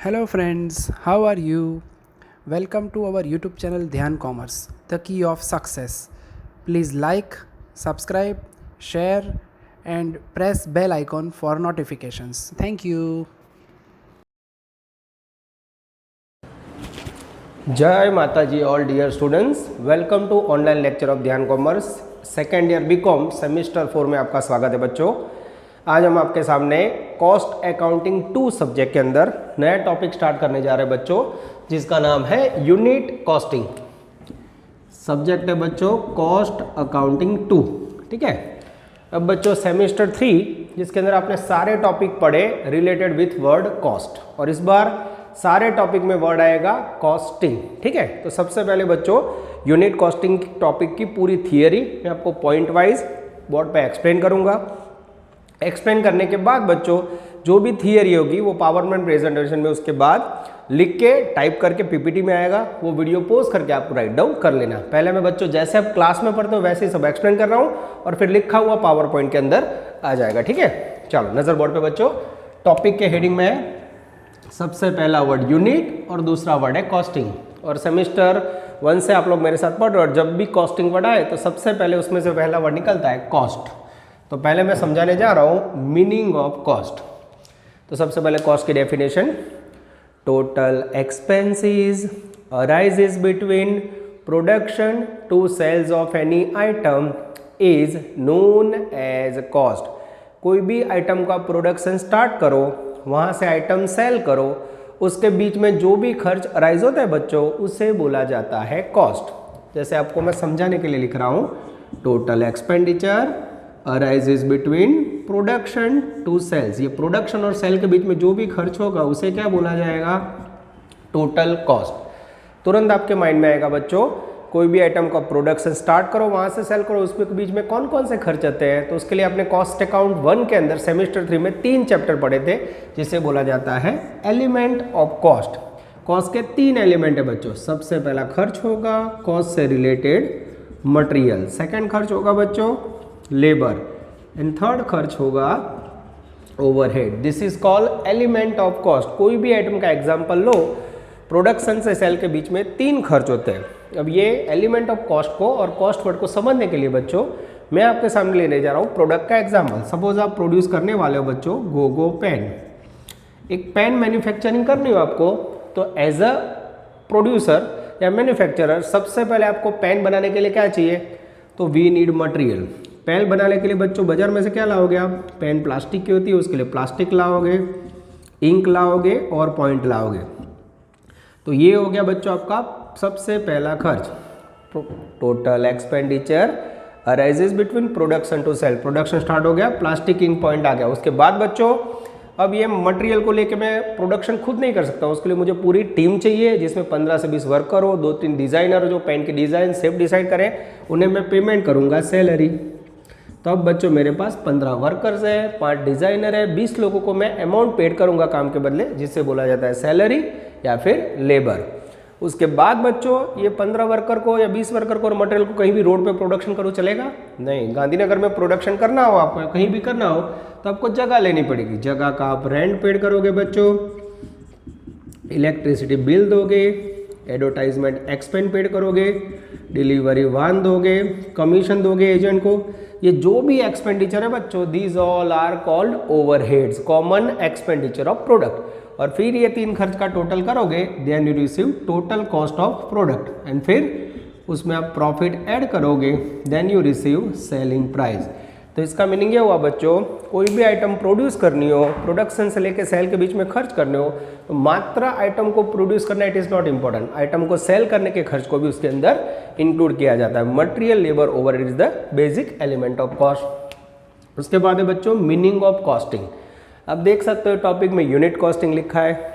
Hello friends, how are you? Welcome to our YouTube channel Dhyan Commerce, the key of success. Please like, subscribe, share and press bell icon for notifications. Thank you. जय माता जी all dear students, welcome to online lecture of Dhyan commerce second year BCom semester 4 में आपका स्वागत है बच्चों। आज हम आपके सामने कॉस्ट अकाउंटिंग 2 सब्जेक्ट के अंदर नया टॉपिक स्टार्ट करने जा रहे हैं बच्चों, जिसका नाम है यूनिट कॉस्टिंग। सब्जेक्ट है बच्चों कॉस्ट अकाउंटिंग 2, ठीक है। अब बच्चों सेमेस्टर 3 जिसके अंदर आपने सारे टॉपिक पढ़े रिलेटेड विथ वर्ड कॉस्ट, और इस बार सारे टॉपिक में वर्ड आएगा कॉस्टिंग, ठीक है। तो सबसे पहले बच्चों यूनिट कॉस्टिंग टॉपिक की पूरी थियरी मैं आपको पॉइंट वाइज बोर्ड पे एक्सप्लेन करूंगा। एक्सप्लेन करने के बाद बच्चों जो भी थियरी होगी वो पावरपॉइंट प्रेजेंटेशन में उसके बाद लिख के टाइप करके पीपीटी में आएगा, वो वीडियो पोस्ट करके आपको राइट डाउन कर लेना। पहले मैं बच्चों जैसे आप क्लास में पढ़ते हो वैसे ही सब एक्सप्लेन कर रहा हूँ और फिर लिखा हुआ पावर पॉइंट के अंदर आ जाएगा, ठीक है। चलो नजर बोर्ड पे बच्चों, टॉपिक के हेडिंग में सबसे पहला वर्ड यूनिट और दूसरा वर्ड है कॉस्टिंग। और सेमेस्टर 1 से आप लोग मेरे साथ पढ़ रहे हो और जब भी कॉस्टिंग वर्ड आए तो सबसे पहले उसमें से पहला वर्ड निकलता है कॉस्ट। तो पहले मैं समझाने जा रहा हूँ मीनिंग ऑफ कॉस्ट। तो सबसे पहले कॉस्ट की definition, total expenses arises between production to sales of any item is known as cost. कोई भी आइटम का प्रोडक्शन स्टार्ट करो, वहाँ से आइटम सेल करो, उसके बीच में जो भी खर्च अराइज होता है बच्चों उसे बोला जाता है कॉस्ट। जैसे आपको मैं समझाने के लिए लिख रहा हूँ, total expenditure arises between production to sales. ये प्रोडक्शन और सेल के बीच में जो भी खर्च होगा उसे क्या बोला जाएगा, टोटल कॉस्ट। तुरंत आपके माइंड में आएगा बच्चों, कोई भी आइटम का प्रोडक्शन स्टार्ट करो, वहाँ से सेल करो, उसके बीच में कौन कौन से खर्च आते हैं। तो उसके लिए आपने कॉस्ट अकाउंट 1 के अंदर सेमेस्टर 3 में 3 चैप्टर पढ़े थे, जिसे बोला जाता है एलिमेंट ऑफ कॉस्ट। कॉस्ट के 3 एलिमेंट है बच्चों। सबसे पहला खर्च होगा कॉस्ट से रिलेटेड मटेरियल, सेकंड खर्च होगा बच्चों लेबर, एंड थर्ड खर्च होगा overhead. This is called element of cost. कोई भी आइटम का एग्जाम्पल लो, प्रोडक्शन से सेल के बीच में 3 खर्च होते हैं। अब ये एलिमेंट ऑफ कॉस्ट को और कॉस्ट वर्ड को समझने के लिए बच्चों मैं आपके सामने लेने जा रहा हूँ प्रोडक्ट का एग्जाम्पल। सपोज आप प्रोड्यूस करने वाले हो बच्चों गोगो पेन। एक पेन मैन्युफैक्चरिंग करनी हो आपको, तो एज अ प्रोड्यूसर या मैन्युफैक्चरर सबसे पहले आपको पेन बनाने के लिए क्या चाहिए, तो वी नीड मटेरियल। पेन बनाने के लिए बच्चों बाजार में से क्या लाओगे आप, पेन प्लास्टिक की होती है, उसके लिए प्लास्टिक लाओगे, इंक लाओगे और पॉइंट लाओगे। तो ये हो गया बच्चों आपका सबसे पहला खर्च। Total expenditure arises between production to sale. Production start हो गया, प्लास्टिक इंक पॉइंट आ गया। उसके बाद बच्चों अब ये मटेरियल को लेके मैं प्रोडक्शन खुद नहीं कर सकता, उसके लिए मुझे पूरी टीम चाहिए जिसमें 15 से 20 वर्कर हो, 2-3 डिजाइनर जो पेन के डिजाइन शेप डिसाइड करें, उन्हें मैं पेमेंट करूंगा सैलरी। तो अब बच्चों मेरे पास 15 वर्कर्स है, 5 डिजाइनर है, 20 लोगों को मैं अमाउंट पेड करूंगा काम के बदले, जिससे बोला जाता है सैलरी या फिर लेबर। उसके बाद बच्चों ये 15 वर्कर को या 20 वर्कर को और मटेरियल को कहीं भी रोड पे प्रोडक्शन करो चलेगा नहीं। गांधीनगर में प्रोडक्शन करना हो, आपको कहीं भी करना हो, तो आपको जगह लेनी पड़ेगी। जगह का आप रेंट पेड करोगे बच्चों, इलेक्ट्रिसिटी बिल दोगे, एडवर्टाइजमेंट एक्सपेंस पेड करोगे, डिलीवरी वाहन दोगे, कमीशन दोगे एजेंट को। ये जो भी एक्सपेंडिचर है बच्चों, these all are called overheads, common expenditure of product. और फिर ये 3 खर्च का टोटल करोगे, then you receive total cost of product, and फिर उसमें आप प्रॉफिट ऐड करोगे, then you receive selling price. तो इसका मीनिंग ये हुआ बच्चों, कोई भी आइटम प्रोड्यूस करनी हो, प्रोडक्शन से लेके सेल के बीच में खर्च करने हो, तो मात्र आइटम को प्रोड्यूस करना it is not important, item को सेल करने के खर्च को भी उसके अंदर इंक्लूड किया जाता है। Material labour overhead is the basic element of cost. उसके बाद है बच्चों मीनिंग ऑफ कॉस्टिंग। अब देख सकते हो टॉपिक में यूनिट कॉस्टिंग लिखा है।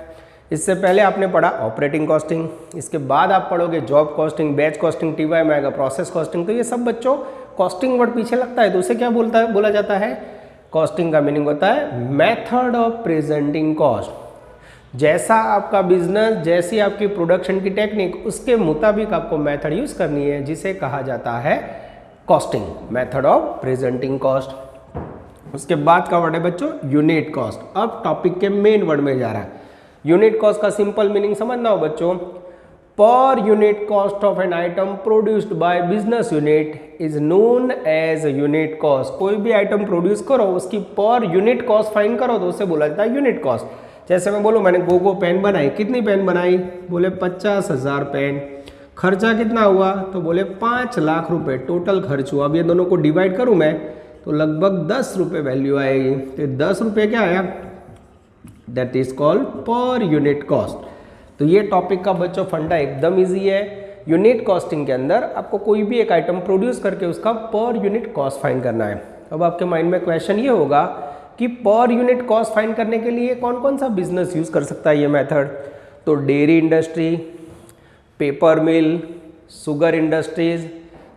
इससे पहले आपने पढ़ा ऑपरेटिंग कॉस्टिंग, इसके बाद आप पढ़ोगे job costing, batch costing, TY में आएगा प्रोसेस कॉस्टिंग। तो ये सब बच्चों कॉस्टिंग वर्ड पीछे लगता है, तो उसे क्या बोला जाता है, कॉस्टिंग का मीनिंग होता है मेथड ऑफ प्रेजेंटिंग कॉस्ट। जैसा आपका बिजनेस, जैसी आपकी प्रोडक्शन की टेक्निक, उसके मुताबिक आपको मेथड यूज करनी है, जिसे कहा जाता है costing, method of presenting cost. उसके बाद का वर्ड है बच्चों यूनिट कॉस्ट। अब टॉपिक के मेन वर्ड में जा रहा है। यूनिट कॉस्ट का सिंपल मीनिंग समझना हो बच्चों, per unit cost of an item produced by business unit is known as unit cost. कोई भी आइटम प्रोड्यूस करो उसकी पर यूनिट कॉस्ट फाइंड करो तो उसे बोला जाता है यूनिट कॉस्ट। जैसे मैं बोलूँ मैंने गोगो पेन बनाई, कितनी पेन बनाई, बोले 50,000 पेन, खर्चा कितना हुआ तो बोले 5 लाख रुपए टोटल खर्च हुआ। अब ये दोनों को डिवाइड करूँ मैं तो लगभग 10 रुपये वैल्यू आएगी, तो 10 रुपये क्या आया, दैट इज कॉल्ड पर यूनिट कॉस्ट। तो ये टॉपिक का बच्चों फंडा एकदम इजी है। यूनिट कॉस्टिंग के अंदर आपको कोई भी एक आइटम प्रोड्यूस करके उसका पर यूनिट कॉस्ट फाइंड करना है। अब आपके माइंड में क्वेश्चन ये होगा कि पर यूनिट कॉस्ट फाइंड करने के लिए कौन कौन सा बिजनेस यूज कर सकता है ये मेथड। तो डेयरी इंडस्ट्री, पेपर मिल, शुगर इंडस्ट्रीज,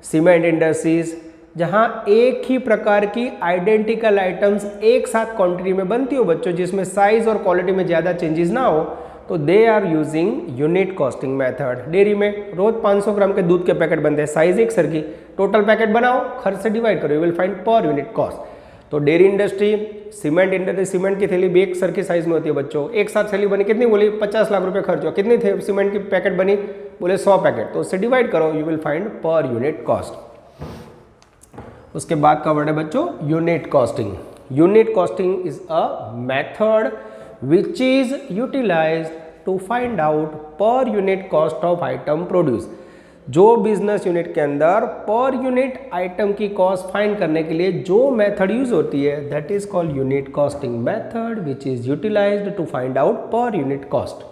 सीमेंट इंडस्ट्रीज, जहां एक ही प्रकार की आइडेंटिकल आइटम्स एक साथ क्वांटिटी में बनती हो बच्चों, जिसमें साइज और क्वालिटी में ज़्यादा चेंजेस ना हो, तो they are using unit costing method. Dairy में रोज 500 ग्राम के दूध के पैकेट बनते हैं, साइज एक सर की, टोटल पैकेट बनाओ, खर्च से डिवाइड करो, you will find per unit cost. तो dairy industry, cement industry, cement की थैली भी एक सर की साइज में होती है बच्चों, एक साथ थैली बनी, कितनी बोली, 50 लाख रुपए खर्च हुआ, कितनी थे सीमेंट की पैकेट बनी, बोले 100 पैकेट, तो उससे डिवाइड करो, you will find per unit cost. उसके बाद का वर्ड है बच्चों unit costing. Unit costing is a method which is utilized to find out per unit cost of item produce. जो बिजनेस यूनिट के अंदर पर यूनिट आइटम की cost find करने के लिए जो मेथड यूज होती है that is called unit costing method which is utilized to find out per unit cost.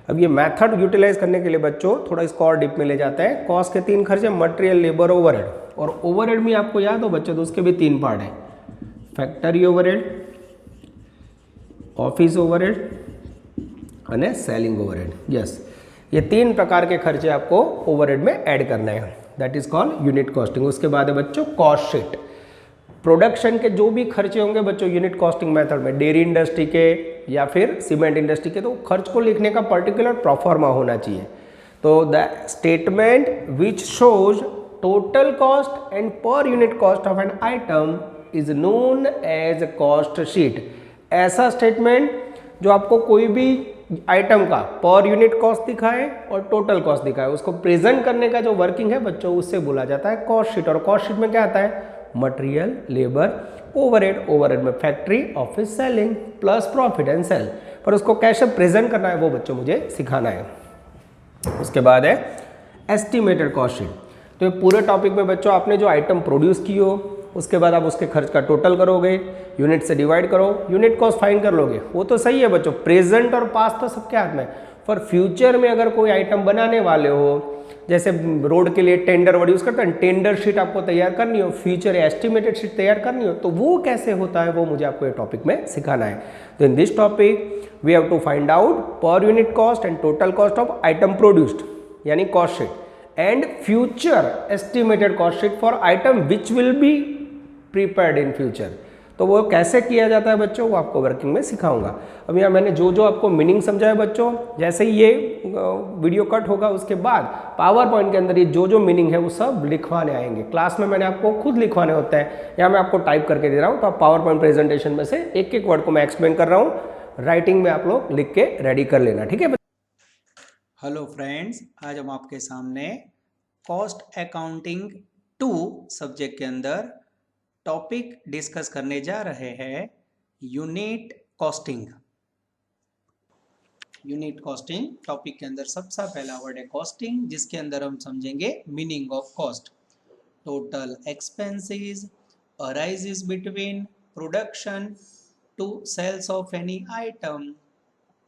अब ये मेथड यूटिलाइज करने के लिए बच्चों थोड़ा इसको और डिप में ले जाते हैं। कॉस्ट के 3 खर्चे, मटेरियल, लेबर, ओवरहेड। और ओवरहेड में आपको याद हो बच्चों तो उसके भी 3 पार्ट है, फैक्ट्री ओवरहेड, ऑफिस ओवरहेड और सेलिंग ओवरहेड। यस, ये 3 प्रकार के खर्चे आपको ओवरहेड में ऐड करने हैं, that is called unit costing. उसके बाद है बच्चों कॉस्ट शीट। प्रोडक्शन के जो भी खर्चे होंगे बच्चों यूनिट कॉस्टिंग मेथड में, डेयरी इंडस्ट्री के या फिर सीमेंट इंडस्ट्री के, तो खर्च को लिखने का पर्टिकुलर प्रोफार्मा होना चाहिए। तो the statement which shows total cost and per unit cost of an item is known as cost sheet. ऐसा स्टेटमेंट जो आपको कोई भी आइटम का पर यूनिट कॉस्ट दिखाए और टोटल कॉस्ट दिखाए, उसको प्रेजेंट करने का जो वर्किंग है बच्चों उससे बोला जाता है कॉस्ट शीट। और कॉस्ट शीट में क्या आता है, मटेरियल, लेबर, ओवरहेड, ओवरहेड में factory, office, selling plus profit and sale. पर उसको कैसे प्रेजेंट करना है वो बच्चों मुझे सिखाना है। उसके बाद है एस्टिमेटेड कॉस्ट शीट। तो ये पूरे टॉपिक में बच्चों आपने जो आइटम प्रोड्यूस की हो उसके बाद आप उसके खर्च का टोटल करोगे, यूनिट से डिवाइड करो, यूनिट कॉस्ट फाइंड कर लोगे, वो तो सही है बच्चों, प्रेजेंट और पास्ट तो सबके हाथ में। पर फ्यूचर में अगर कोई आइटम बनाने वाले हो, जैसे रोड के लिए टेंडर वर्ड यूज करते हैं, टेंडर शीट आपको तैयार करनी हो, फ्यूचर एस्टिमेटेड शीट तैयार करनी हो, तो वो कैसे होता है वो मुझे आपको ये टॉपिक में सिखाना है। तो in this topic we have to find out per unit cost and total cost of item produced यानी cost sheet, and future estimated cost sheet for item which will be prepared in future. तो वो कैसे किया जाता है बच्चों वो आपको वर्किंग में सिखाऊंगा। अब यहाँ मैंने जो जो आपको मीनिंग समझाया बच्चों, जैसे ही ये वीडियो कट होगा उसके बाद पावर पॉइंट के अंदर ये जो जो मीनिंग है वो सब लिखवाने आएंगे। क्लास में मैंने आपको खुद लिखवाने होते हैं, यहाँ मैं आपको टाइप करके दे रहा हूँ, तो आप पावर पॉइंट प्रेजेंटेशन में से एक एक वर्ड को मैं एक्सप्लेन कर रहा हूँ, राइटिंग में आप लोग लिख के रेडी कर लेना, ठीक है। हेलो फ्रेंड्स, आज हम आपके सामने कॉस्ट अकाउंटिंग 2 सब्जेक्ट के अंदर टॉपिक डिस्कस करने जा रहे हैं unit costing. Unit costing topic के अंदर सबसे पहला वर्ड है कॉस्टिंग, जिसके अंदर हम समझेंगे meaning of cost. Total expenses arises between production to sales of any item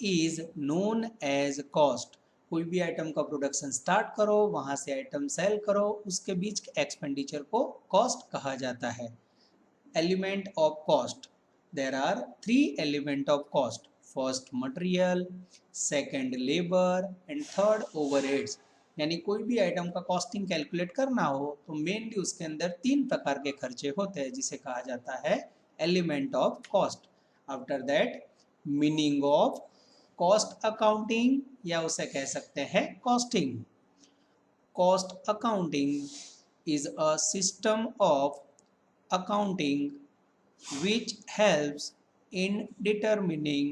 is known as cost. कोई भी आइटम का प्रोडक्शन स्टार्ट करो, वहां से आइटम सेल करो, उसके बीच के एक्सपेंडिचर को कॉस्ट कहा जाता है। Element of cost, there are 3 element of cost, first material, second labour and third overheads. यानी कोई भी आइटम का कॉस्टिंग कैलकुलेट करना हो तो मेनली उसके अंदर 3 प्रकार के खर्चे होते हैं, जिसे कहा जाता है element of cost. After that meaning of cost accounting, या उसे कह सकते हैं costing. Cost accounting is a system of accounting which helps in determining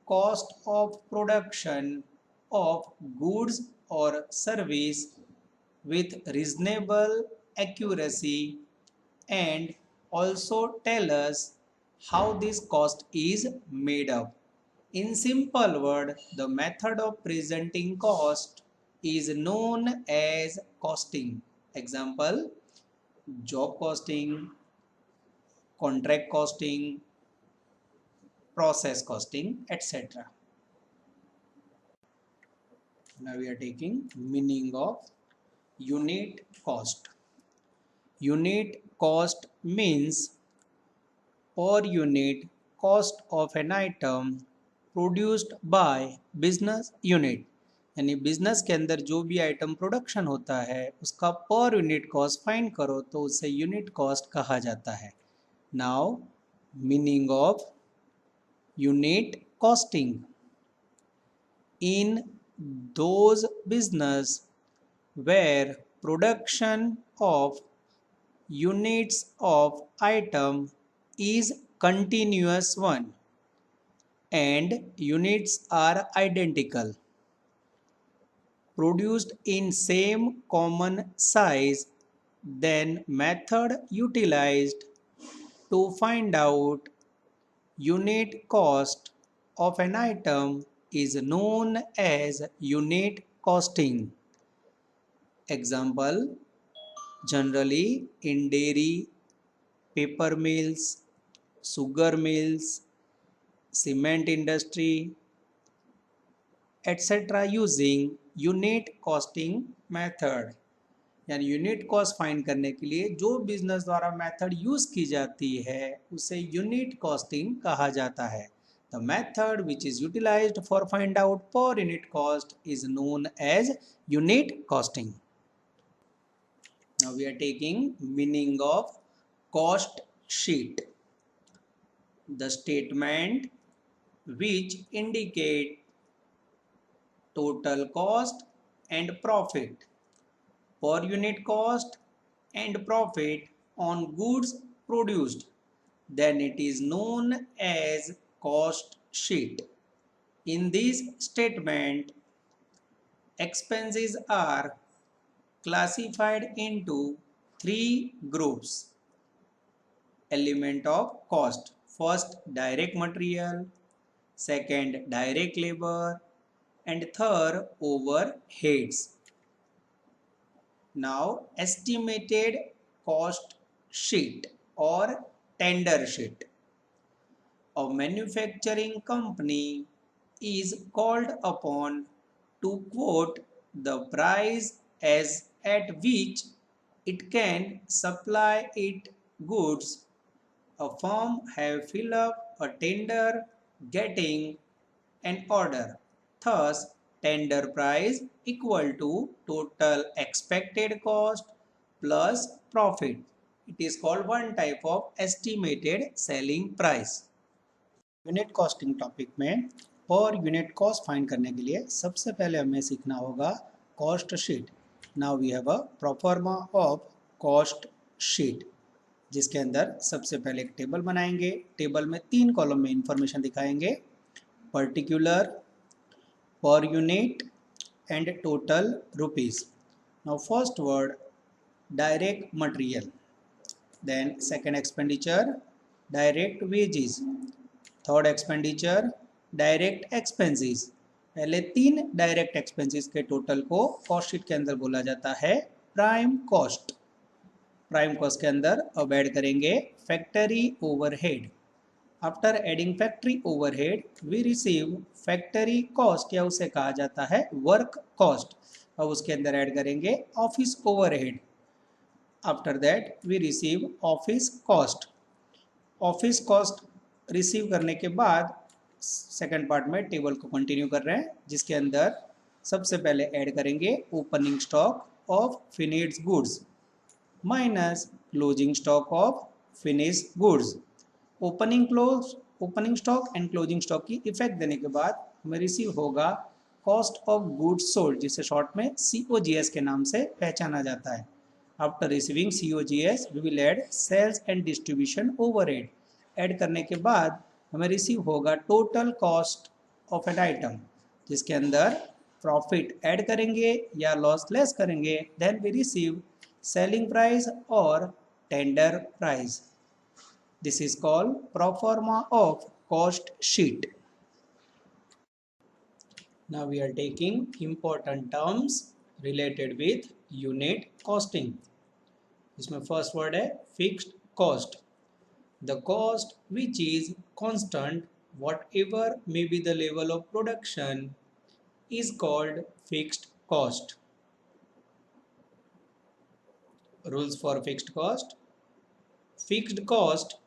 cost of production of goods or service with reasonable accuracy and also tell us how this cost is made up. In simple word, the method of presenting cost is known as costing. Example, job costing, contract costing, process costing, etc. Now we are taking meaning of unit cost. Unit cost means per unit cost of an item produced by business unit, यानी business के अंदर जो भी item production होता है उसका पर unit cost find करो तो उसे यूनिट कॉस्ट कहा जाता है. Now meaning of unit costing. In those business where production of units of item is continuous one and units are identical, produced in same common size, then method utilized to find out unit cost of an item is known as unit costing. Example, generally in dairy, paper mills, sugar mills, cement industry, etc. using unit costing method. यानी unit cost find करने के लिए जो business द्वारा method use की जाती है उसे यूनिट कॉस्टिंग कहा जाता है. The method which is utilized for find out per unit cost is known as unit costing. Now we are taking meaning of cost sheet. The statement which indicate total cost and profit, per unit cost and profit on goods produced, then it is known as cost sheet. In this statement, expenses are classified into three groups. Element of cost. First, direct material, second, direct labor, and third, overheads. Now, estimated cost sheet or tender sheet. A manufacturing company is called upon to quote the price as at which it can supply its goods. A firm have fill up a tender getting an order. Thus, tender price equal to total expected cost plus profit. It is called one type of estimated selling price. Unit costing topic में पर unit cost find करने के लिए सबसे पहले हमें सीखना होगा cost sheet. Now we have a proforma of cost sheet, जिसके अंदर सबसे पहले एक टेबल बनाएंगे. टेबल में 3 कॉलम में इंफॉर्मेशन दिखाएंगे, particular, per unit and total rupees. Now first word direct material, then second expenditure direct wages, third expenditure direct expenses. पहले 3 डायरेक्ट एक्सपेंसेस के टोटल को कॉस्ट शीट के अंदर बोला जाता है प्राइम कॉस्ट. प्राइम कॉस्ट के अंदर अब ऐड करेंगे factory overhead. After adding factory overhead we receive factory cost, या उसे कहा जाता है वर्क कॉस्ट. अब उसके अंदर ऐड करेंगे office overhead. After that we receive office cost. Office cost receive करने के बाद सेकेंड पार्ट में टेबल को कंटिन्यू कर रहे हैं, जिसके अंदर सबसे पहले ऐड करेंगे opening stock of finished goods minus closing stock of finished goods. Opening stock and closing stock की इफेक्ट देने के बाद हमें रिसीव होगा कॉस्ट ऑफ गुड्स सोल्ड, जिसे शॉर्ट में COGS के नाम से पहचाना जाता है. After receiving COGS we will add sales and distribution overhead. Add करने के बाद हमें रिसीव होगा total cost of an item, जिसके अंदर प्रॉफिट ऐड करेंगे या लॉस लेस करेंगे, then we receive selling price और tender price. This is called proforma of cost sheet. Now we are taking important terms related with unit costing. इसमें first word है fixed cost. The cost which is constant whatever may be the level of production is called fixed cost. Rules for fixed cost. Fixed cost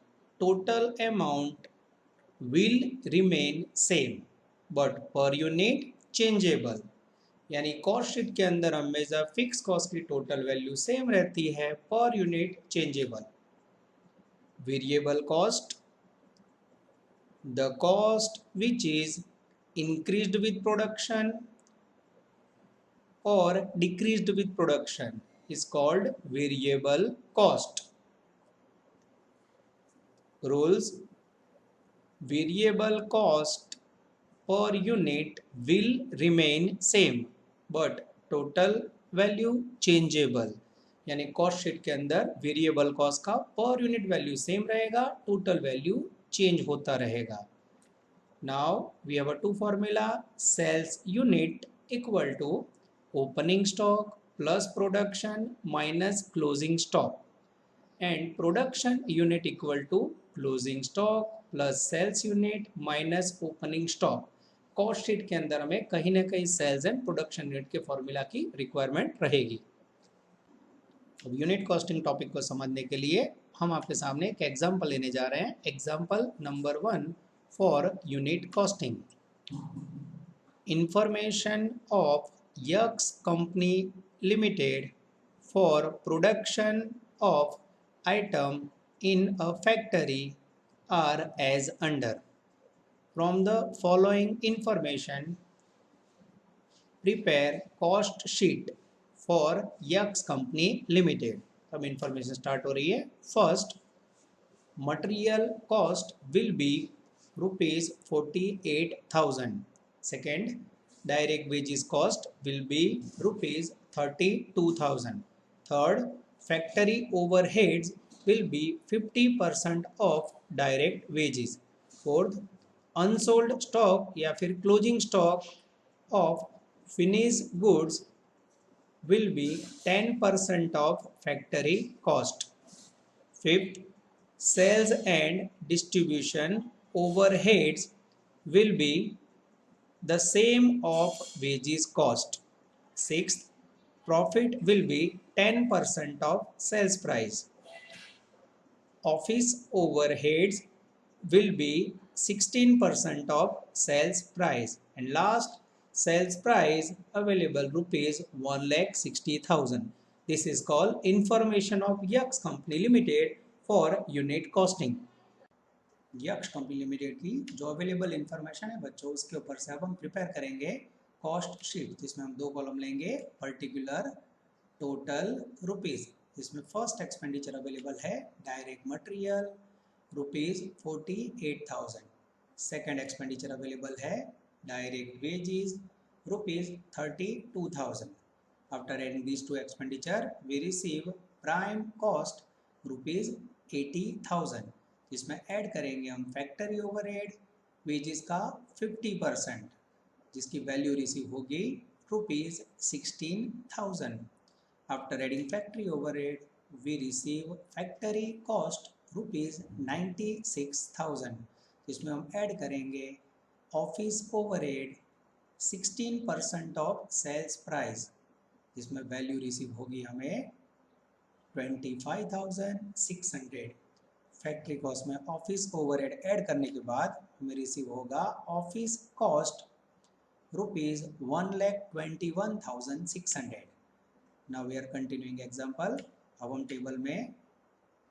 total amount will remain same but per unit changeable. यानी cost sheet के अंदर हमेशा fix cost की total value same रहती है, per unit changeable. Variable cost, the cost which is increased with production और decreased with production is called variable cost. Rules. Variable cost per unit will remain same but total value changeable. यानी cost sheet के अंदर variable cost का per unit value same रहेगा, total value change होता रहेगा. Now we have a two formula. Sales unit equal to opening stock plus production minus closing stock and production unit equal to closing stock plus sales unit minus opening stock. Cost sheet के अंदर हमें कहीं ना कहीं sales and production unit के formula की requirement रहेगी. अब यूनिट कॉस्टिंग टॉपिक को समझने के लिए हम आपके सामने एक एग्जांपल लेने जा रहे हैं. Example number 1 for unit costing. Information of यक्स company limited for production of item in a factory are as under. From the following information, prepare cost sheet for Yaks Company Limited. अब information start हो रही है. First, material cost will be ₹48,000. Second, direct wages cost will be ₹32,000. Third, factory overheads will be 50% of direct wages. Fourth, unsold stock या फिर closing stock of finish goods will be 10% of factory cost. Fifth, sales and distribution overheads will be the same of wages cost. Sixth, profit will be 10% of sales price. Office overheads will be 16% of sales price. And last, sales price available ₹1,60,000. This is called information of Yaks Company Limited for unit costing. X company limited की जो available information है बच्चों, उसके ऊपर से अब हम prepare करेंगे कॉस्ट शीट, जिसमें हम दो कॉलम लेंगे. Particular, total, rupees. इसमें फर्स्ट एक्सपेंडिचर अवेलेबल है direct material ₹48,000. Second expenditure available है direct wages ₹32,000. After adding these two expenditure we receive prime cost ₹80,000. जिसमें ऐड करेंगे हम फैक्ट्री ओवरहेड वेजेस का 50%, जिसकी वैल्यू रिसीव होगी ₹16,000. After adding factory overhead we receive factory cost ₹96,000. जिसमें हम ऐड करेंगे office overhead 16% of sales price, जिसमें वैल्यू रिसीव होगी हमें 25,600. फैक्ट्री कॉस्ट में ऑफिस ओवरहेड ऐड करने के बाद हमें रिसीव होगा office cost ₹1,21,600. Now we are continuing example. अब हम टेबल में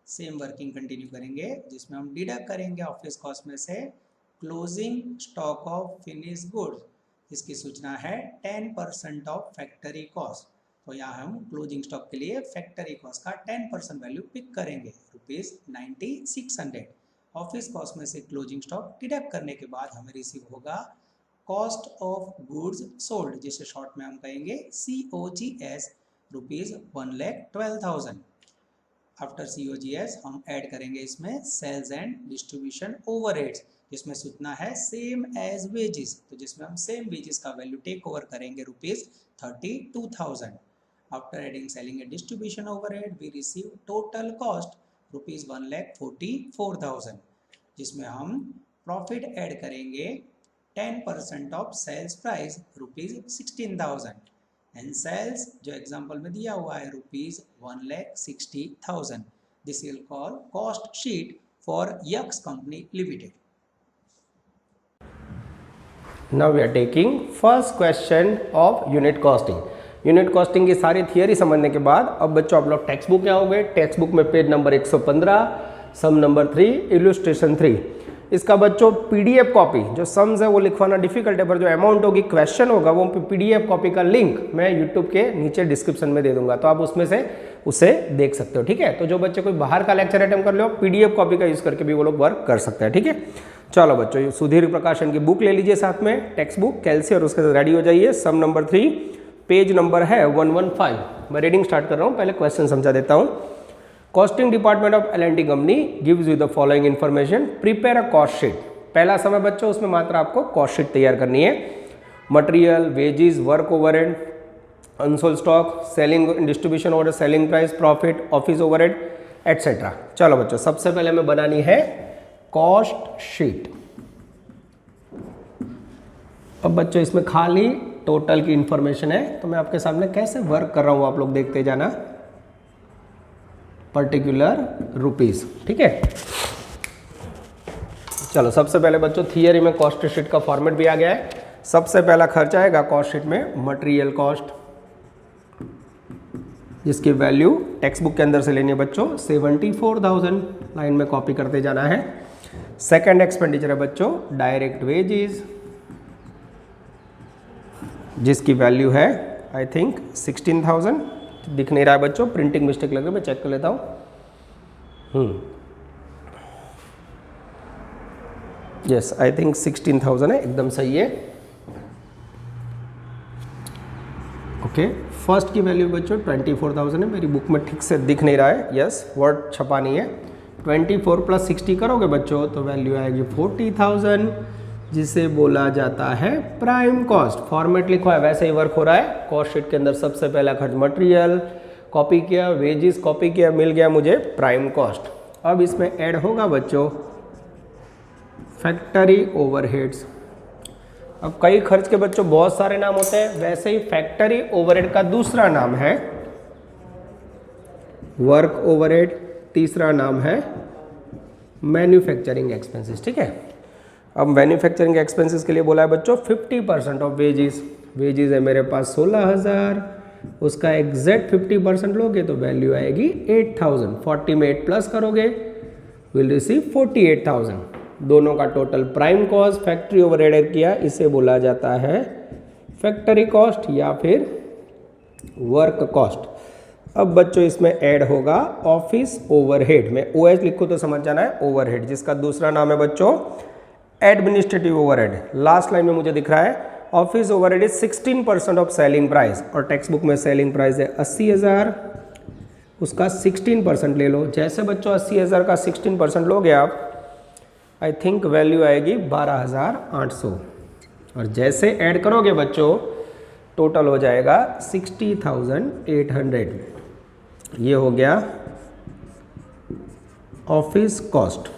सेम वर्किंग कंटिन्यू करेंगे, जिसमें हम डिडक्ट करेंगे ऑफिस कॉस्ट में से closing stock of finish goods. इसकी सूचना है 10% ऑफ फैक्ट्री कॉस्ट. तो यहाँ हम क्लोजिंग स्टॉक के लिए फैक्ट्री कॉस्ट का 10% वैल्यू पिक करेंगे ₹9600. ऑफिस कॉस्ट में से क्लोजिंग स्टॉक डिडक्ट करने के बाद हमें रिसीव होगा कॉस्ट ऑफ गुड्स सोल्ड, जिसे शॉर्ट में हम कहेंगे COGS, ₹1,12,000। आफ्टर COGS हम ऐड करेंगे इसमें सेल्स एंड डिस्ट्रीब्यूशन ओवरहेड्स, जिसमें सूचना है सेम एज वेजेस, तो जिसमें हम सेम वेजेस का वैल्यू टेक ओवर करेंगे ₹32,000। After adding selling and distribution overhead we receive total cost ₹1,44,000, जिसमें हम प्रॉफिट ऐड करेंगे 10% of sales price ₹16,000 and sales जो एग्जांपल में दिया हुआ है ₹1,60,000। This will call cost sheet for Yaks company limited. Now we are taking first question of unit costing. Unit costing की सारी थियरी समझने के बाद अब बच्चों आप लोग टेक्स्ट बुक में आओगे। टेक्स्ट बुक में पेज नंबर 115, सम नंबर 3, इलस्ट्रेशन 3। इसका बच्चों पीडीएफ कॉपी, जो सम्स है वो लिखवाना डिफिकल्ट है, पर जो अमाउंट होगी, क्वेश्चन होगा, वो पीडीएफ कॉपी का लिंक मैं यूट्यूब के नीचे डिस्क्रिप्शन में दे दूंगा, तो आप उसमें से उसे देख सकते हो। ठीक है, तो जो बच्चे कोई बाहर का लेक्चर अटेंड कर लो, पीडीएफ कॉपी का यूज करके भी वो लोग वर्क कर सकते हैं। ठीक है, चलो बच्चों सुधीर प्रकाशन की बुक ले लीजिए साथ में, टेक्स्ट बुक कैलसी, और उसके साथ रेडी हो जाइए। सम नंबर 3, पेज नंबर है 115। मैं रीडिंग स्टार्ट कर रहा हूँ, पहले क्वेश्चन समझा देता हूँ। Costing department of L&T company gives you the following information, prepare a cost sheet. पहला समय बच्चों उसमें मात्र आपको कॉस्ट शीट तैयार करनी है। Material, wages, work overhead, unsold stock, selling distribution overhead, selling price, profit, office overhead etcetera. चलो बच्चों सबसे पहले हमें बनानी है कॉस्ट शीट। अब बच्चों इसमें खाली टोटल की इंफॉर्मेशन है, तो मैं आपके सामने कैसे वर्क कर रहा हूं आप लोग देखते जाना। पर्टिकुलर रुपीस, ठीक है। चलो सबसे पहले बच्चों थियरी में कॉस्ट शीट का फॉर्मेट भी आ गया है। सबसे पहला खर्चा आएगा कॉस्ट शीट में मटेरियल कॉस्ट, जिसकी वैल्यू टेक्स्ट बुक के अंदर से लेनी है बच्चों 74,000, लाइन में कॉपी करते जाना है। सेकंड एक्सपेंडिचर है बच्चों डायरेक्ट वेजेस, जिसकी वैल्यू है आई थिंक 16,000, दिख नहीं रहा है बच्चों, प्रिंटिंग मिस्टेक लग रही है, मैं चेक कर लेता हूँ। यस आई थिंक 16,000 है, एकदम सही है। ओके, फर्स्ट की वैल्यू बच्चों 24,000 है, मेरी बुक में ठीक से दिख नहीं रहा है। यस, वर्ड छपा नहीं है। 24 + 60 करोगे बच्चों तो वैल्यू आएगी 40,000, जिसे बोला जाता है प्राइम कॉस्ट। फॉर्मेट लिखा है वैसे ही वर्क हो रहा है। कॉस्ट शीट के अंदर सबसे पहला खर्च मटेरियल कॉपी किया, वेजेस कॉपी किया, मिल गया मुझे प्राइम कॉस्ट। अब इसमें ऐड होगा बच्चों फैक्ट्री ओवरहेड्स। अब कई खर्च के बच्चों बहुत सारे नाम होते हैं, वैसे ही फैक्ट्री ओवरहेड का दूसरा नाम है वर्क ओवरहेड, तीसरा नाम है मैन्युफैक्चरिंग एक्सपेंसेस। ठीक है, अब मैन्युफैक्चरिंग एक्सपेंसेस के लिए बोला है बच्चों 50% ऑफ वेजेस। वेजेस है मेरे पास 16,000, उसका एग्जैक्ट 50% लोगे तो वैल्यू आएगी 8,000। 40 में 8 प्लस करोगे विल रिसीव 48,000। दोनों का total prime cost factory overhead किया, इसे बोला जाता है फैक्ट्री कॉस्ट या फिर वर्क कॉस्ट। अब बच्चों इसमें ऐड होगा ऑफिस ओवरहेड, में OH लिखो तो समझ जाना है ओवरहेड, जिसका दूसरा नाम है बच्चों एडमिनिस्ट्रेटिव ओवरहेड। लास्ट लाइन में मुझे दिख रहा है office overhead is 16% of selling price, और टेक्स्ट बुक में सेलिंग प्राइस है 80,000, उसका 16% ले लो। जैसे बच्चों 80,000 का 16% लोगे आप, आई थिंक वैल्यू आएगी 12,800, और जैसे ऐड करोगे बच्चों टोटल हो जाएगा 60,800। ये हो गया ऑफिस कॉस्ट।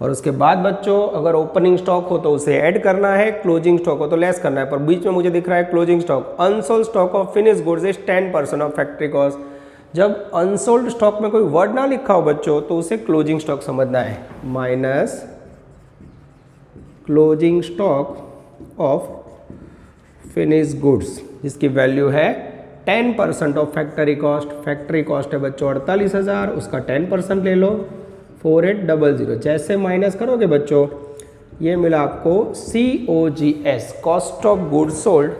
और उसके बाद बच्चों अगर ओपनिंग स्टॉक हो तो उसे ऐड करना है, क्लोजिंग स्टॉक हो तो लेस करना है, पर बीच में मुझे दिख रहा है closing stock. Unsold stock of finish goods is 10% of factory cost. जब अनसोल्ड स्टॉक में कोई वर्ड ना लिखा हो बच्चों तो उसे क्लोजिंग स्टॉक समझना है, minus closing stock of finish goods, जिसकी वैल्यू है 10% of factory cost. Factory cost है बच्चों 48,000, उसका 10% ले लो 4800। जैसे माइनस करोगे बच्चों ये मिला आपको COGS cost of goods sold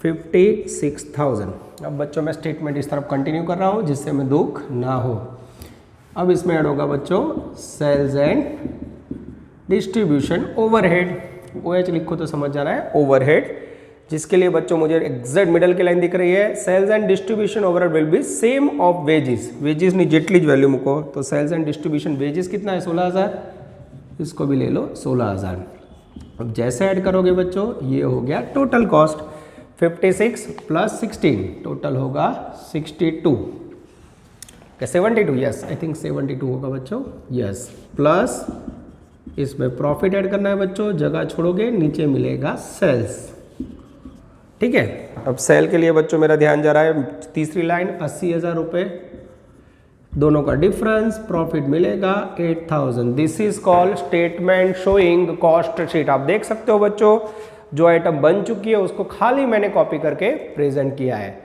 56,000। अब बच्चों मैं स्टेटमेंट इस तरफ कंटिन्यू कर रहा हूँ जिससे हमें दुख ना हो। अब इसमें ऐड होगा बच्चों sales and distribution overhead. OH लिखो तो समझ जाना है ओवरहेड, जिसके लिए बच्चों मुझे एग्जैक्ट मिडल की लाइन दिख रही है। Sales and distribution overhead will be same of wages, wages नहीं जेटली वैल्यू मुको, तो सेल्स एंड डिस्ट्रीब्यूशन वेजेस कितना है 16,000, इसको भी ले लो 16,000। अब जैसे ऐड करोगे बच्चों ये हो गया टोटल कॉस्ट 56 प्लस 16 टोटल होगा 62, 72, यस आई थिंक 72 होगा बच्चों, यस। प्लस इसमें प्रॉफिट ऐड करना है बच्चों, जगह छोड़ोगे नीचे मिलेगा सेल्स, ठीक है। अब सेल के लिए बच्चों मेरा ध्यान जा रहा है तीसरी लाइन 80,000 रुपये, दोनों का डिफरेंस प्रॉफिट मिलेगा 8,000। This is called statement showing cost sheet. आप देख सकते हो बच्चों जो आइटम बन चुकी है उसको खाली मैंने कॉपी करके प्रेजेंट किया है।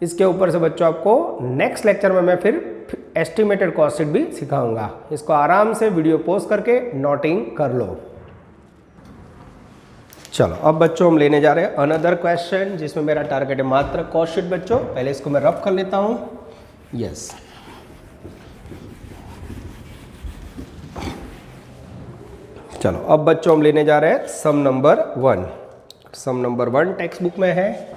इसके ऊपर से बच्चों आपको नेक्स्ट लेक्चर में मैं फिर एस्टिमेटेड कॉस्ट शीट भी सिखाऊंगा, इसको आराम से वीडियो पोस्ट करके नोटिंग कर लो। चलो अब बच्चों हम लेने जा रहे हैं अनदर क्वेश्चन जिसमें मेरा टारगेट है मात्र कॉस्ट शीट बच्चों। पहले इसको मैं रफ कर लेता हूं, यस। चलो अब बच्चों हम लेने जा रहे हैं सम नंबर 1। सम नंबर 1 टेक्स्ट बुक में है,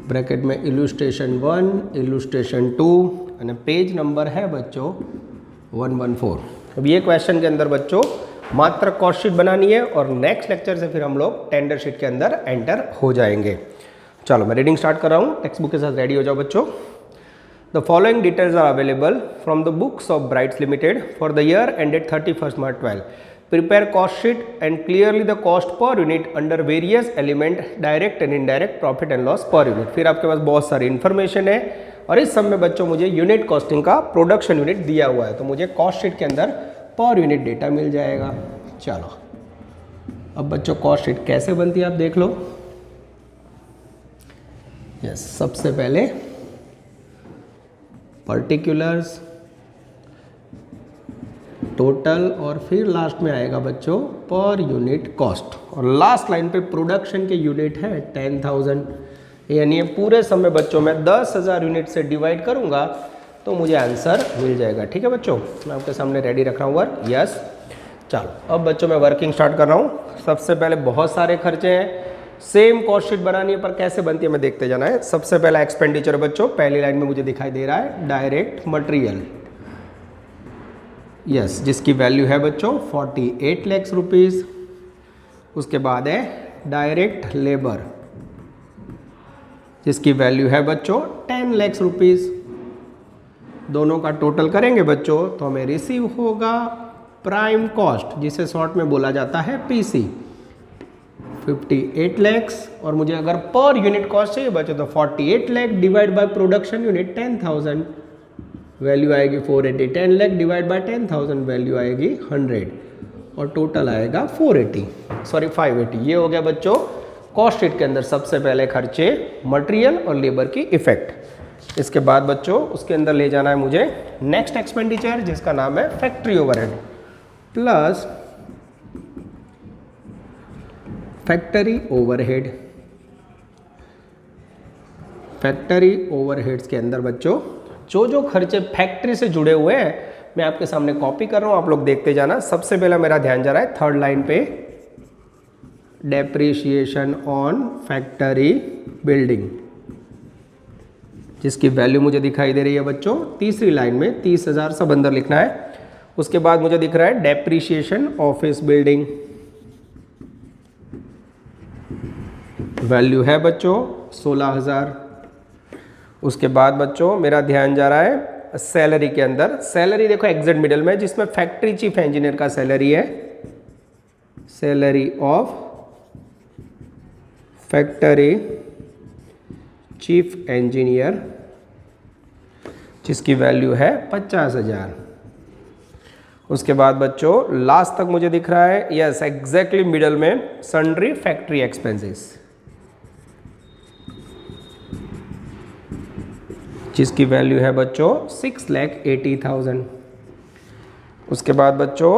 ब्रैकेट में इलुस्ट्रेशन 1, इलुस्ट्रेशन 2 और पेज नंबर है बच्चों 114। अब ये क्वेश्चन के अंदर बच्चों मात्र कॉस्ट शीट बनानी है और नेक्स्ट लेक्चर से फिर हम लोग टेंडर शीट के अंदर एंटर हो जाएंगे। चलो मैं रीडिंग स्टार्ट कर रहा हूँ, टेक्स्ट बुक के साथ रेडी हो जाओ बच्चों। The following details are available from the books of Brights limited for the year ended 31 March 12। Prepare cost sheet and clearly the cost per unit under various element direct and indirect profit and loss per unit. फिर आपके पास बहुत सारी information है और इस सब में बच्चों मुझे यूनिट कॉस्टिंग का प्रोडक्शन यूनिट दिया हुआ है, तो मुझे कॉस्ट शीट के अंदर पर यूनिट डेटा मिल जाएगा। चलो अब बच्चों कॉस्ट शीट कैसे बनती है आप देख लो। यस, सबसे पहले पर्टिकुलर्स, टोटल और फिर लास्ट में आएगा बच्चों पर यूनिट कॉस्ट और लास्ट लाइन पे प्रोडक्शन के यूनिट है 10,000। यानी पूरे समय बच्चों में 10,000 यूनिट से डिवाइड करूंगा तो मुझे आंसर मिल जाएगा। ठीक है बच्चों, मैं आपके सामने रेडी रख रहा हूँ वर्क, यस। चलो अब बच्चों मैं वर्किंग स्टार्ट कर रहा हूँ। सबसे पहले बहुत सारे खर्चे हैं, सेम कॉस्ट शीट बनानी है पर कैसे बनती है मैं देखते जाना है। सबसे पहला एक्सपेंडिचर बच्चों पहली लाइन में मुझे दिखाई दे रहा है डायरेक्ट मटेरियल, यस, जिसकी वैल्यू है बच्चों 48 लाख रुपीज़। उसके बाद है डायरेक्ट लेबर जिसकी वैल्यू है बच्चों 10 लाख रुपीज़। दोनों का टोटल करेंगे बच्चों तो हमें रिसीव होगा प्राइम कॉस्ट जिसे शॉर्ट में बोला जाता है पीसी 58 लाख। और मुझे अगर पर यूनिट कॉस्ट चाहिए बच्चों तो 48 lakh divide by production unit 10,000, value आएगी 480। 10 लाख डिवाइड बाय 10,000 वैल्यू आएगी 100 और टोटल आएगा 580। ये हो गया बच्चों कॉस्ट शीट के अंदर सबसे पहले खर्चे मटेरियल और लेबर की इफेक्ट। इसके बाद बच्चों उसके अंदर ले जाना है मुझे नेक्स्ट एक्सपेंडिचर जिसका नाम है factory overhead plus factory overhead. Factory overheads के अंदर बच्चों जो खर्चे फैक्ट्री से जुड़े हुए हैं मैं आपके सामने कॉपी कर रहा हूं, आप लोग देखते जाना। सबसे पहला मेरा ध्यान जा रहा है थर्ड लाइन पे डेप्रिसिएशन ऑन फैक्ट्री बिल्डिंग जिसकी वैल्यू मुझे दिखाई दे रही है बच्चों तीसरी लाइन में 30,000 सब अंदर लिखना है। उसके बाद मुझे दिख रहा है डेप्रिसिएशन ऑफिस बिल्डिंग, वैल्यू है बच्चों 16,000। उसके बाद बच्चों मेरा ध्यान जा रहा है सैलरी के अंदर। सैलरी देखो एग्जैक्ट मिडल में जिसमें फैक्ट्री चीफ इंजीनियर का सैलरी है, salary of factory chief engineer जिसकी वैल्यू है 50,000। उसके बाद बच्चों लास्ट तक मुझे दिख रहा है यस एग्जैक्टली मिडल में सन्ड्री फैक्ट्री एक्सपेंसेस जिसकी वैल्यू है बच्चों 6,80,000। उसके बाद बच्चों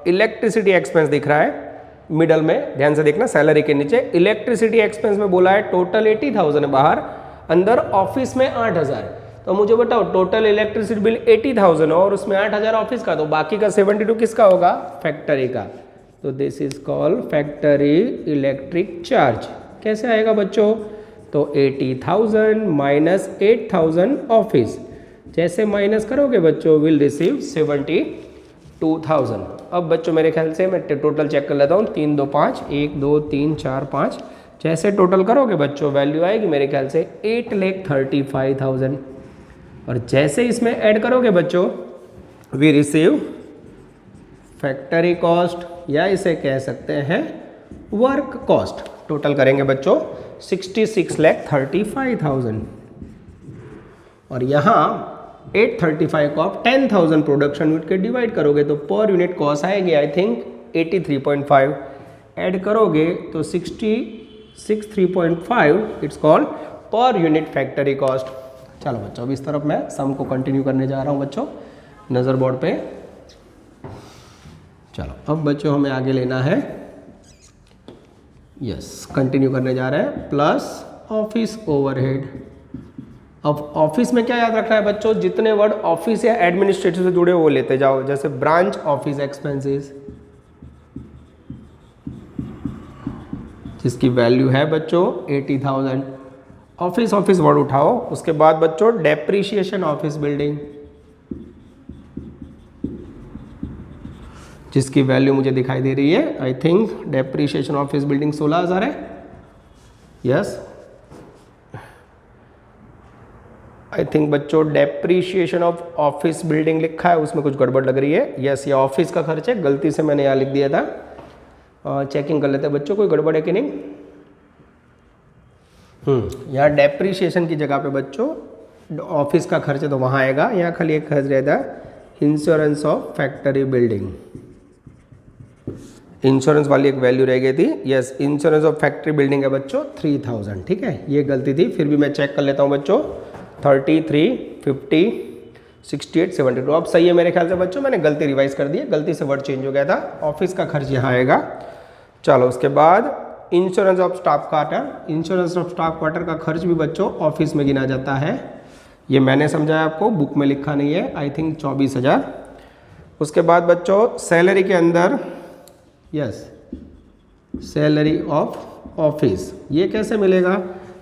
इलेक्ट्रिसिटी एक्सपेंस दिख रहा है मिडल में, ध्यान से देखना सैलरी के नीचे इलेक्ट्रिसिटी एक्सपेंस में बोला है टोटल 80,000 है बाहर, अंदर ऑफिस में 8,000। तो तो मुझे बताओ टोटल इलेक्ट्रिसिटी बिल 80,000 और उसमें 8,000 ऑफिस का, तो बाकी का 72 किसका होगा? फैक्ट्री का। तो this is called factory electric charge. कैसे आएगा बच्चों? तो 80,000 माइनस 8,000 ऑफिस, जैसे माइनस करोगे बच्चों विल रिसीव 72,000। अब बच्चों मेरे ख्याल से मैं टोटल चेक कर लेता हूँ, 3 2 5, 1 2 3 4 5, जैसे टोटल करोगे बच्चों वैल्यू आएगी मेरे ख्याल से 8,35,000। और जैसे इसमें ऐड करोगे बच्चों वी रिसीव फैक्ट्री कॉस्ट, या इसे कह सकते हैं वर्क कॉस्ट। टोटल करेंगे बच्चों 66,35,000 और यहाँ 835 को आप 10,000 प्रोडक्शन यूनिट के डिवाइड करोगे तो पर यूनिट कॉस्ट आएगी आई थिंक 83.5। ऐड करोगे तो 63.5, it's called per unit factory cost. चलो बच्चों अब इस तरफ मैं सम को कंटिन्यू करने जा रहा हूँ बच्चों नज़र बोर्ड पे। चलो अब बच्चों हमें आगे लेना है, यस कंटिन्यू करने जा रहे हैं, प्लस ऑफिस ओवरहेड। अब ऑफिस में क्या याद रखना है बच्चों? जितने वर्ड ऑफिस या एडमिनिस्ट्रेटिव से जुड़े वो लेते जाओ, जैसे ब्रांच ऑफिस एक्सपेंसेस जिसकी वैल्यू है बच्चों 80,000। ऑफिस वर्ड उठाओ। उसके बाद बच्चों डेप्रीशिएशन ऑफिस बिल्डिंग जिसकी वैल्यू मुझे दिखाई दे रही है I think depreciation office building 16,000 है। यस आई थिंक बच्चों डेप्रीशिएशन ऑफ ऑफिस बिल्डिंग लिखा है, उसमें कुछ गड़बड़ लग रही है। यस ये ऑफिस का खर्च है, गलती से मैंने यहाँ लिख दिया था। चेकिंग कर लेते हैं बच्चों कोई गड़बड़ है कि नहीं। यहाँ डेप्रीशिएशन की जगह पे बच्चों ऑफिस का खर्च है तो वहाँ आएगा। यहाँ खाली एक खर्च रहता है insurance of factory building, insurance वाली एक वैल्यू रह गई थी। Yes insurance of factory building है बच्चों 3,000। ठीक है ये गलती थी, फिर भी मैं चेक कर लेता हूँ बच्चों 33, 50, 68, 72। अब सही है मेरे ख्याल से बच्चों, मैंने गलती रिवाइज कर दी है, गलती से वर्ड चेंज हो गया था। ऑफिस का खर्च यहाँ आएगा। चलो उसके बाद insurance of staff quarter, insurance of staff quarter का खर्च भी बच्चों ऑफिस में गिना जाता है। ये मैंने समझाया आपको, बुक में लिखा नहीं है, आई थिंक 24,000। उसके बाद बच्चों सैलरी के अंदर यस सैलरी ऑफ ऑफिस, ये कैसे मिलेगा?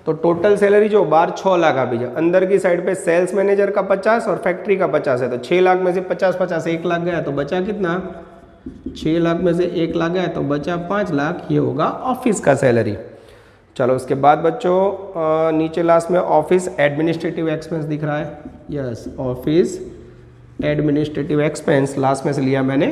तो टोटल सैलरी जो बाहर 6 लाख आ भी, अंदर की साइड पे सेल्स मैनेजर का 50 और फैक्ट्री का 50 है, तो 6 लाख में से 50 1 लाख गया तो बचा कितना? 6 लाख में से 1 लाख गया तो बचा 5 लाख, ये होगा ऑफिस का सैलरी। चलो उसके बाद बच्चों नीचे लास्ट में ऑफिस एडमिनिस्ट्रेटिव एक्सपेंस दिख रहा है। Yes office administrative expense last में से लिया मैंने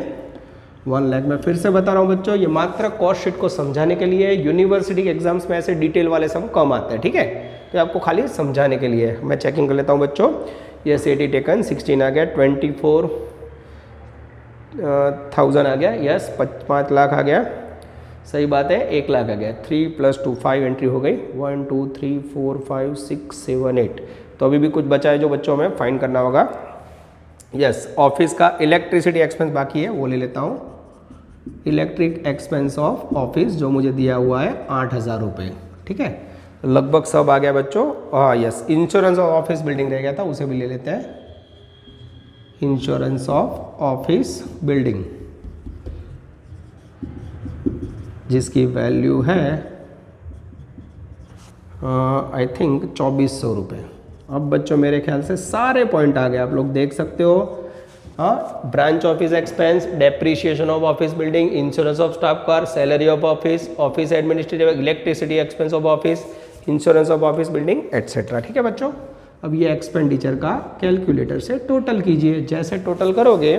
1 लाख। मैं फिर से बता रहा हूँ बच्चों ये मात्र कॉस्ट शीट को समझाने के लिए, यूनिवर्सिटी के एग्जाम्स में ऐसे डिटेल वाले सम कम आते हैं। ठीक है तो आपको खाली समझाने के लिए मैं चेकिंग कर लेता हूँ बच्चों। ये सीटी टेकन 16 आ गया, 24,000 आ गया, यस 5 लाख आ गया, सही बात है 1 लाख आ गया। 3 + 2 5 एंट्री हो गई, 1 2 3 4 5 6 7 8। तो अभी भी कुछ बचा है जो बच्चों में फाइंड करना होगा। यस ऑफिस का इलेक्ट्रिसिटी एक्सपेंस बाकी है, वो ले लेता हूँ। इलेक्ट्रिक एक्सपेंस ऑफ ऑफिस जो मुझे दिया हुआ है 8,000 रुपये। ठीक है तो लगभग सब आ गया बच्चों। हाँ yes insurance of office building रह गया था, उसे भी ले लेते हैं। इंश्योरेंस ऑफ ऑफिस बिल्डिंग जिसकी वैल्यू है आई थिंक 2,400 रुपये। अब बच्चों मेरे ख्याल से सारे पॉइंट आ गए, आप लोग देख सकते हो। Branch office expense, depreciation of office building, insurance of staff car, salary of office, office administrative, electricity expense of office, insurance of office building etcetera. ठीक है बच्चों अब ये एक्सपेंडिचर का कैलकुलेटर से टोटल कीजिए। जैसे टोटल करोगे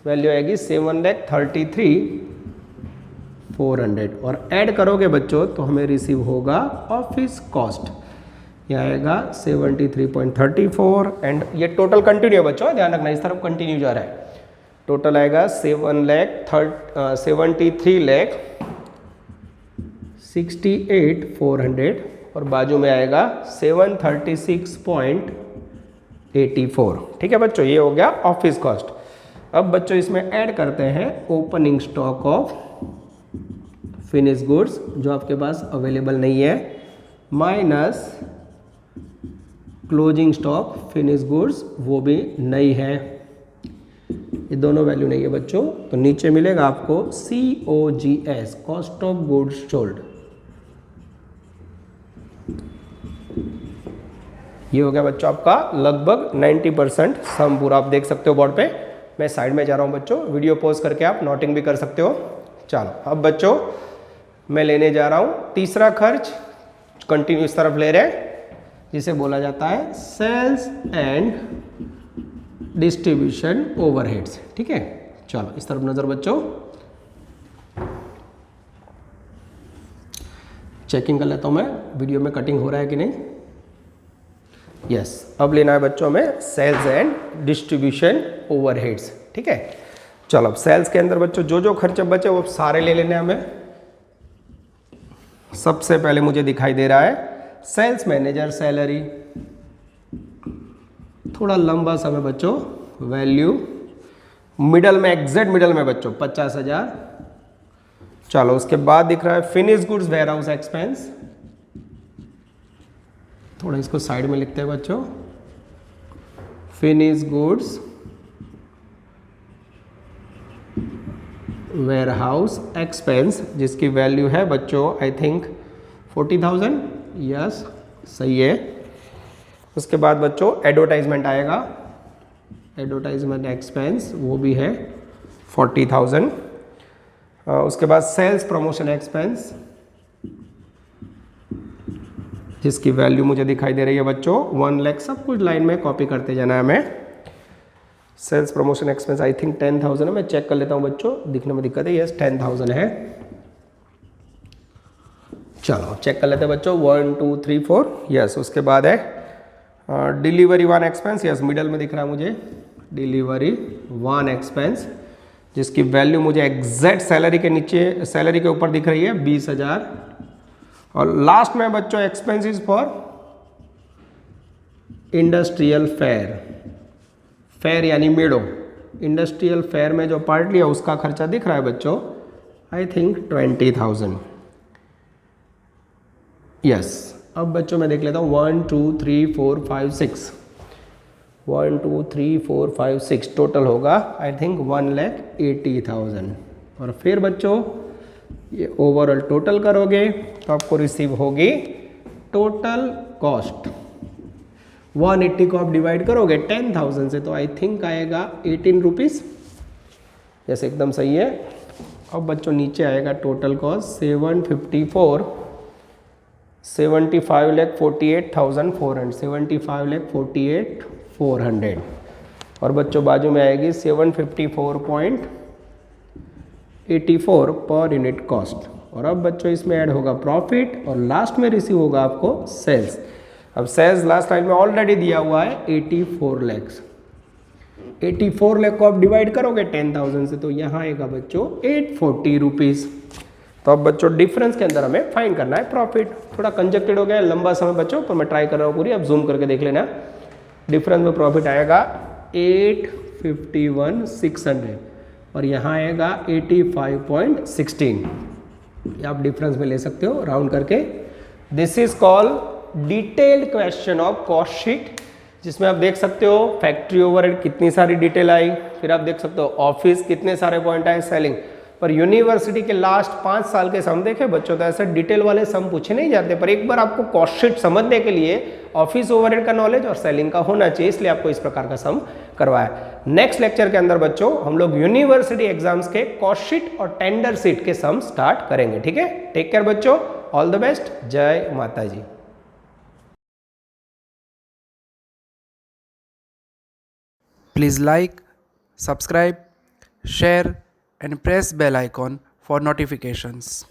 वैल्यू आएगी 7,33,400 और ऐड करोगे बच्चों तो हमें रिसीव होगा ऑफिस कॉस्ट, यह आएगा 73.34 एंड ये टोटल कंटिन्यू है बच्चों, ध्यान रखना इस तरफ कंटिन्यू जा रहा है। टोटल आएगा 73,68,400 और बाजू में आएगा 736.84। ठीक है बच्चों ये हो गया ऑफिस कॉस्ट। अब बच्चों इसमें ऐड करते हैं opening stock of finish goods जो आपके पास अवेलेबल नहीं है, minus closing stock finish goods वो भी नहीं है, ये दोनों वैल्यू नहीं है बच्चों। तो नीचे मिलेगा आपको COGS, cost of goods sold. ये हो गया बच्चों आपका लगभग 90% सम पूरा, आप देख सकते हो बोर्ड पे। मैं साइड में जा रहा हूँ बच्चों, वीडियो पॉज करके आप नोटिंग भी कर सकते हो। चलो अब बच्चों मैं लेने जा रहा हूँ तीसरा खर्च, कंटिन्यू इस तरफ ले रहे हैं, जिसे बोला जाता है सेल्स एंड डिस्ट्रीब्यूशन ओवरहेड्स। ठीक है, चलो इस तरफ नजर बच्चों, चेकिंग कर लेता हूं मैं वीडियो में कटिंग हो रहा है कि नहीं। यस, अब लेना है बच्चों में सेल्स एंड डिस्ट्रीब्यूशन ओवरहेड्स। ठीक है, चलो अब सेल्स के अंदर बच्चों जो जो खर्चे बचे वो सारे ले लेने हैं हमें। सबसे पहले मुझे दिखाई दे रहा है सेल्स मैनेजर सैलरी, थोड़ा लंबा समय बच्चों, वैल्यू मिडल में, एग्जैक्ट मिडल में बच्चों 50,000। चलो उसके बाद दिख रहा है finish goods warehouse expense, थोड़ा इसको साइड में लिखते हैं बच्चों, finish goods warehouse expense, जिसकी वैल्यू है बच्चों आई थिंक 40,000। यस सही है। उसके बाद बच्चों एडवर्टाइजमेंट आएगा, एडवर्टाइजमेंट एक्सपेंस वो भी है 40,000। उसके बाद सेल्स प्रमोशन एक्सपेंस, जिसकी वैल्यू मुझे दिखाई दे रही है बच्चों 1 लाख। सब कुछ लाइन में कॉपी करते जाना है हमें। Sales promotion expense I think 10,000 है, मैं चेक कर लेता हूँ बच्चों, दिखने में दिक्कत है। यस 10,000 है। चलो चेक कर लेते हैं बच्चों, 1 2 3 4। यस, उसके बाद है डिलीवरी 1 एक्सपेंस। यस मिडल में दिख रहा है मुझे डिलीवरी 1 एक्सपेंस, जिसकी वैल्यू मुझे एग्जैक्ट सैलरी के नीचे, सैलरी के ऊपर दिख रही है 20,000। और लास्ट में बच्चों expenses for industrial fair, fair यानी मेड़ो, इंडस्ट्रियल फेयर में जो पार्ट लिया उसका खर्चा दिख रहा है बच्चों आई थिंक 20,000। यस, अब बच्चों मैं देख लेता हूँ 1 2 3 4 5 6, 1 2 3 4 5 6 टोटल होगा आई थिंक 1,80,000। और फिर बच्चों ये ओवरऑल टोटल करोगे तो आपको रिसीव होगी टोटल कॉस्ट। 180 को आप डिवाइड करोगे 10,000 से तो आई थिंक आएगा 18 रुपीज़। यस एकदम सही है। अब बच्चों नीचे आएगा टोटल कॉस्ट 75,48,400, 75,48,400। और बच्चों बाजू में आएगी 754.84 पर यूनिट कॉस्ट। और अब बच्चों इसमें ऐड होगा प्रॉफिट और लास्ट में रिसीव होगा आपको सेल्स। अब सेल्स लास्ट लाइन में ऑलरेडी दिया हुआ है 84 लाख। 84 लाख को आप डिवाइड करोगे 10,000 से तो यहाँ आएगा बच्चों 840 रुपीज़। तो अब बच्चों डिफरेंस के अंदर हमें फाइंड करना है प्रॉफिट। थोड़ा कंजक्टेड हो गया, लंबा समय बच्चों, पर मैं ट्राई कर रहा हूँ पूरी, अब जूम करके देख लेना। डिफरेंस में प्रॉफिट आएगा 851,600 और यहाँ आएगा 85.16। आप डिफरेंस में ले सकते हो राउंड करके। This is called detailed question of cost sheet, जिसमें आप देख सकते हो फैक्ट्री ओवरहेड कितनी सारी डिटेल आई, फिर आप देख सकते हो ऑफिस कितने सारे पॉइंट आए, सेलिंग। पर यूनिवर्सिटी के लास्ट 5 साल के सम देखे बच्चों तो ऐसे डिटेल वाले सम पूछे नहीं जाते, पर एक बार आपको कॉस्ट शीट समझने के लिए ऑफिस ओवरहेड का नॉलेज और सेलिंग का होना चाहिए, इसलिए आपको इस प्रकार का सम करवाया। नेक्स्ट लेक्चर के अंदर बच्चों हम लोग यूनिवर्सिटी एग्जाम्स के कॉस्ट शीट और टेंडर शीट के सम स्टार्ट करेंगे। ठीक है, टेक केयर बच्चों, ऑल द बेस्ट, जय माता जी। Please like, subscribe, share and press bell icon for notifications.